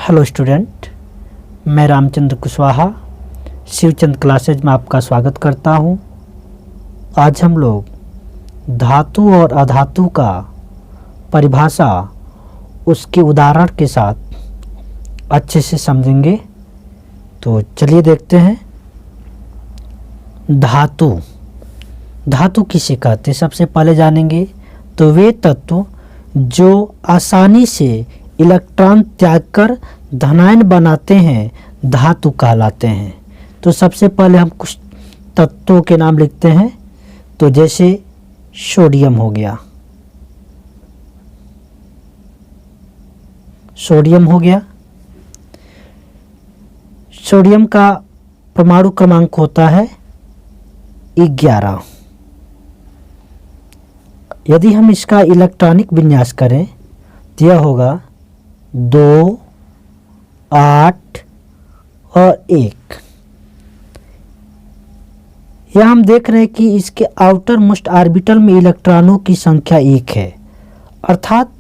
Hello student, मैं Ramchandra Kushwaha Shivchand classes में आपका स्वागत करता हूं। आज हम लोग धातु और अधातु का परिभाषा उसके उदाहरण के साथ अच्छे से समझेंगे। तो चलिए देखते हैं। धातु किसे कहते हैं सबसे पहले जानेंगे। तो वे तत्व जो आसानी से इलेक्ट्रॉन त्याग कर धनायन बनाते हैं धातु कहलाते हैं। तो सबसे पहले हम कुछ तत्वों के नाम लिखते हैं। तो जैसे सोडियम हो गया, सोडियम का परमाणु क्रमांक होता है 11। यदि हम इसका इलेक्ट्रॉनिक विन्यास करें तो यह होगा 2, 8 और 1। यह हम देख रहे हैं कि इसके आउटर मोस्ट ऑर्बिटल में इलेक्ट्रॉनों की संख्या 1 है, अर्थात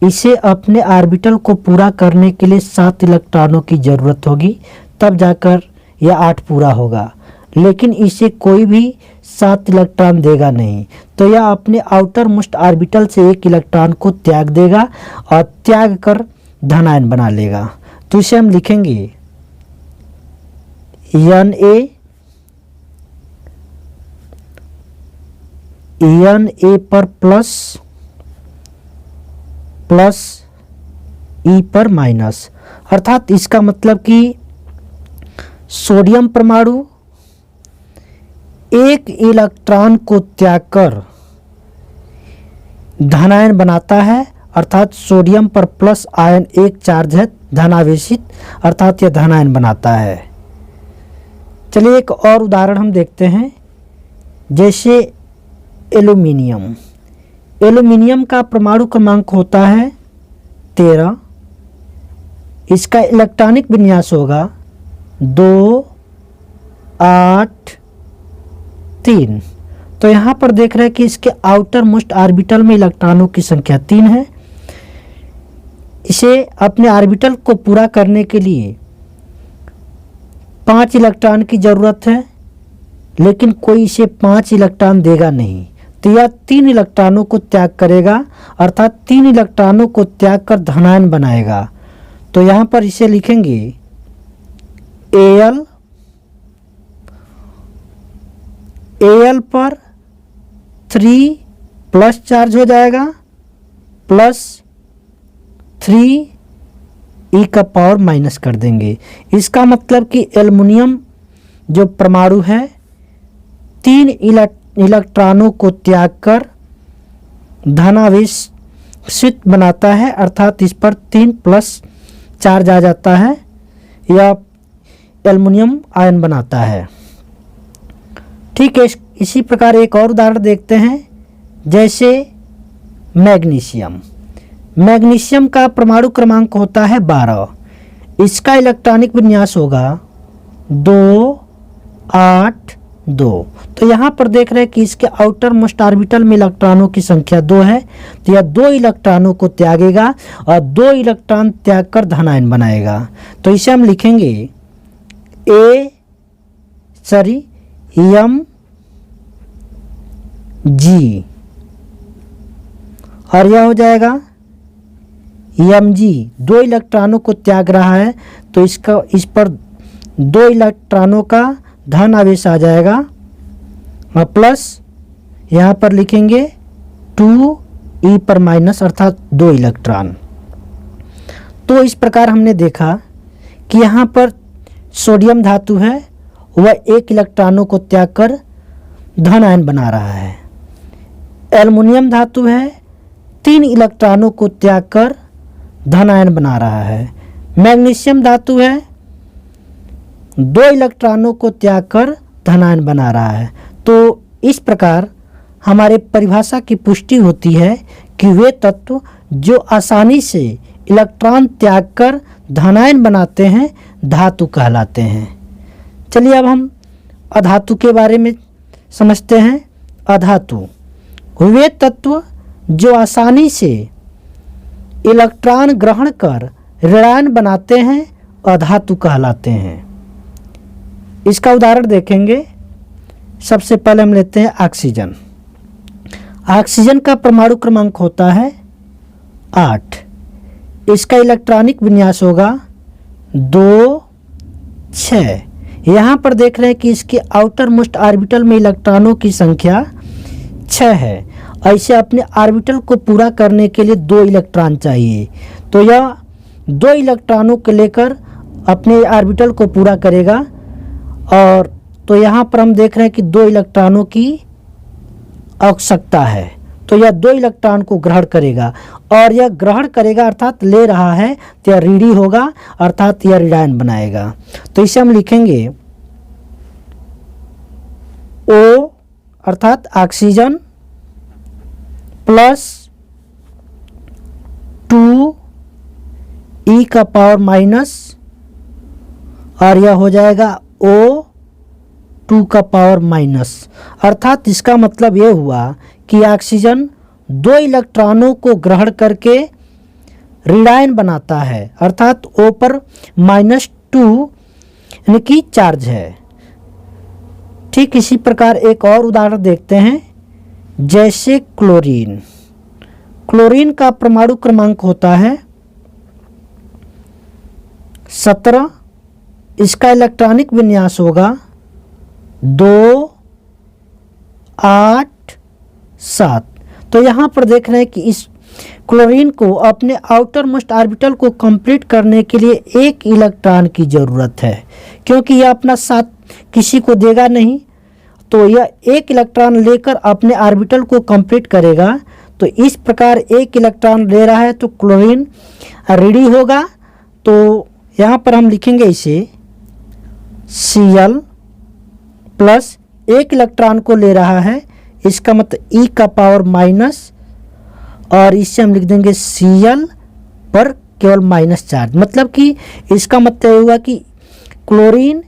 इसे अपने ऑर्बिटल को पूरा करने के लिए 7 इलेक्ट्रॉनों की ज़रूरत होगी, तब जाकर यह 8 पूरा होगा। लेकिन इसे कोई भी 7 इलेक्ट्रॉन देगा नहीं, तो यह अपने आउटर मोस्ट ऑर्बिटल से 1 इलेक्ट्रॉन को त्याग देगा और त्याग कर धनायन बना लेगा। तो इसे हम लिखेंगे Na पर प्लस E पर माइनस, अर्थात इसका मतलब कि सोडियम परमाणु 1 इलेक्ट्रॉन को त्याग कर धनायन बनाता है, अर्थात सोडियम पर प्लस आयन एक चार्ज है धनावेशित, अर्थात यह धनायन बनाता है। चलिए एक और उदाहरण हम देखते हैं। जैसे एल्यूमिनियम का परमाणु क्रमांक होता है 13। इसका इलेक्ट्रॉनिक विन्यास होगा 2, 8, 3। तो यहाँ पर देख रहे हैं कि इसके आउटर मोस्ट ऑर्बिटल में इलेक्ट्रॉनों की संख्या 3 है। इसे अपने ऑर्बिटल को पूरा करने के लिए 5 इलेक्ट्रॉन की ज़रूरत है, लेकिन कोई इसे 5 इलेक्ट्रॉन देगा नहीं, तो यह 3 इलेक्ट्रॉनों को त्याग करेगा, अर्थात 3 इलेक्ट्रॉनों को त्याग कर धनायन बनाएगा। तो यहाँ पर इसे लिखेंगे Al पर 3 प्लस चार्ज हो जाएगा, प्लस 3 E का पावर माइनस कर देंगे। इसका मतलब कि एल्युमिनियम जो परमाणु है 3 इलेक्ट्रॉनों को त्याग कर धनावेशित बनाता है, अर्थात इस पर 3 प्लस चार्ज आ जाता है, यह एल्युमिनियम आयन बनाता है। ठीक है, इसी प्रकार एक और उदाहरण देखते हैं। जैसे मैग्नीशियम का परमाणु क्रमांक होता है 12। इसका इलेक्ट्रॉनिक विन्यास होगा 2, 8, 2। तो यहाँ पर देख रहे हैं कि इसके आउटर मोस्ट ऑर्बिटल में इलेक्ट्रॉनों की संख्या 2 है, तो यह 2 इलेक्ट्रॉनों को त्यागेगा और 2 इलेक्ट्रॉन त्याग कर धनायन बनाएगा। तो इसे हम लिखेंगे Mg, और यह हो जाएगा Mg। 2 इलेक्ट्रॉनों को त्याग रहा है, तो इस पर 2 इलेक्ट्रॉनों का धन आवेश आ जाएगा और प्लस यहाँ पर लिखेंगे 2E पर माइनस, अर्थात 2 इलेक्ट्रॉन। तो इस प्रकार हमने देखा कि यहाँ पर सोडियम धातु है, वह 1 इलेक्ट्रॉनों को त्याग कर धन आयन बना रहा है। एल्युमिनियम धातु है 3 इलेक्ट्रॉनों को त्याग कर धन आयन बना रहा है। मैग्नीशियम धातु है 2 इलेक्ट्रॉनों को त्याग कर धनायन बना रहा है। तो इस प्रकार हमारे परिभाषा की पुष्टि होती है कि वे तत्व जो आसानी से इलेक्ट्रॉन त्याग कर धनायन बनाते हैं धातु कहलाते हैं। चलिए अब हम अधातु के बारे में समझते हैं। अधातु वे तत्व जो आसानी से इलेक्ट्रॉन ग्रहण कर ऋणायन बनाते हैं अधातु कहलाते हैं। इसका उदाहरण देखेंगे। सबसे पहले हम लेते हैं ऑक्सीजन। ऑक्सीजन का परमाणु क्रमांक होता है 8। इसका इलेक्ट्रॉनिक विन्यास होगा 2, 6। यहाँ पर देख रहे हैं कि इसके आउटर मोस्ट ऑर्बिटल में इलेक्ट्रॉनों की संख्या 6 है। ऐसे अपने ऑर्बिटल को पूरा करने के लिए 2 इलेक्ट्रॉन चाहिए, तो यह 2 इलेक्ट्रॉनों को लेकर अपने ऑर्बिटल को पूरा करेगा। और तो यहाँ पर हम देख रहे हैं कि 2 इलेक्ट्रॉनों की आवश्यकता है, तो यह 2 इलेक्ट्रॉन को ग्रहण करेगा। और यह ग्रहण करेगा अर्थात ले रहा है, तो यह ऋणी होगा अर्थात यह ऋणायन बनाएगा। तो इसे हम लिखेंगे O अर्थात ऑक्सीजन प्लस 2 का पावर माइनस, और यह हो जाएगा O2 का पावर माइनस। अर्थात इसका मतलब यह हुआ कि ऑक्सीजन 2 इलेक्ट्रॉनों को ग्रहण करके ऋणायन बनाता है, अर्थात O पर -2 यानी कि चार्ज है। ठीक इसी प्रकार एक और उदाहरण देखते हैं, जैसे क्लोरीन। क्लोरीन का परमाणु क्रमांक होता है 17। इसका इलेक्ट्रॉनिक विन्यास होगा 2, 8, 7। तो यहाँ पर देख रहे हैं कि इस क्लोरीन को अपने आउटर मोस्ट ऑर्बिटल को कंप्लीट करने के लिए 1 इलेक्ट्रॉन की ज़रूरत है, क्योंकि यह अपना साथ किसी को देगा नहीं, तो यह 1 इलेक्ट्रॉन लेकर अपने ऑर्बिटल को कंप्लीट करेगा। तो इस प्रकार 1 इलेक्ट्रॉन ले रहा है, तो क्लोरीन ऋणी होगा। तो यहाँ पर हम लिखेंगे इसे Cl प्लस 1 इलेक्ट्रॉन को ले रहा है, इसका मतलब E का पावर माइनस, और इससे हम लिख देंगे Cl पर केवल माइनस चार्ज। मतलब कि इसका मतलब हुआ कि क्लोरीन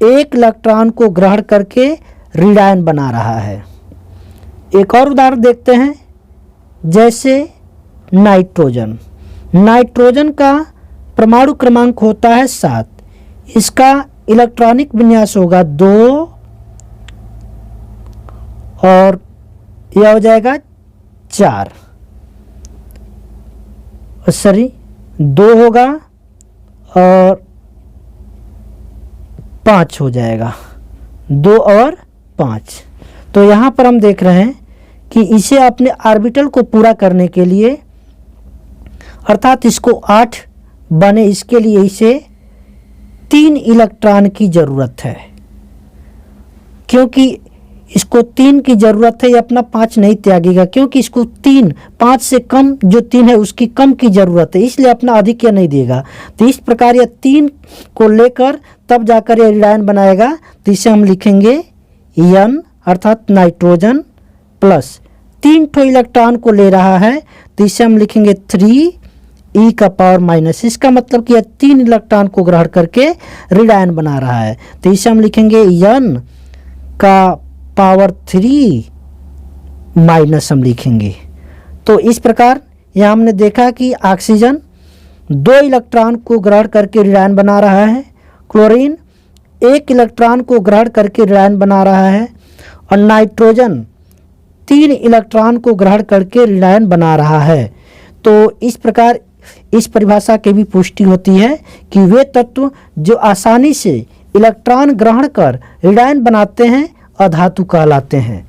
1 इलेक्ट्रॉन को ग्रहण करके ऋणायन बना रहा है। एक और उदाहरण देखते हैं, जैसे नाइट्रोजन। नाइट्रोजन का परमाणु क्रमांक होता है 7। इसका इलेक्ट्रॉनिक विन्यास होगा 2, और यह हो जाएगा 4, सॉरी 2 होगा और 5 हो जाएगा, 2 और 5। तो यहाँ पर हम देख रहे हैं कि इसे अपने ऑर्बिटल को पूरा करने के लिए, अर्थात इसको 8 बने, इसके लिए इसे 3 इलेक्ट्रॉन की ज़रूरत है। क्योंकि इसको 3 की ज़रूरत है, ये अपना 5 नहीं त्यागेगा, क्योंकि इसको 5 से कम जो 3 है उसकी कम की ज़रूरत है, इसलिए अपना अधिक यह नहीं देगा। तो इस प्रकार यह 3 को लेकर तब जाकर यह ऋणायन बनाएगा। तो इसे हम लिखेंगे N अर्थात नाइट्रोजन प्लस 3 ठो इलेक्ट्रॉन को ले रहा है, तो इसे हम लिखेंगे 3 का पावर माइनस। इसका मतलब कि यह 3 इलेक्ट्रॉन को ग्रहण करके ऋणायन बना रहा है, तो इसे हम लिखेंगे N का पावर 3 माइनस हम लिखेंगे। तो इस प्रकार यहाँ हमने देखा कि ऑक्सीजन 2 इलेक्ट्रॉन को ग्रहण करके ऋणायन बना रहा है, क्लोरीन 1 इलेक्ट्रॉन को ग्रहण करके ऋणायन बना रहा है, और नाइट्रोजन 3 इलेक्ट्रॉन को ग्रहण करके ऋणायन बना रहा है। तो इस प्रकार इस परिभाषा की भी पुष्टि होती है कि वे तत्व जो आसानी से इलेक्ट्रॉन ग्रहण कर ऋणायन बनाते हैं अधातु कहलाते हैं।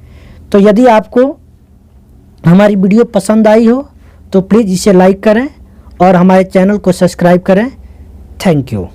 तो यदि आपको हमारी वीडियो पसंद आई हो तो प्लीज़ इसे लाइक करें और हमारे चैनल को सब्सक्राइब करें। Thank you.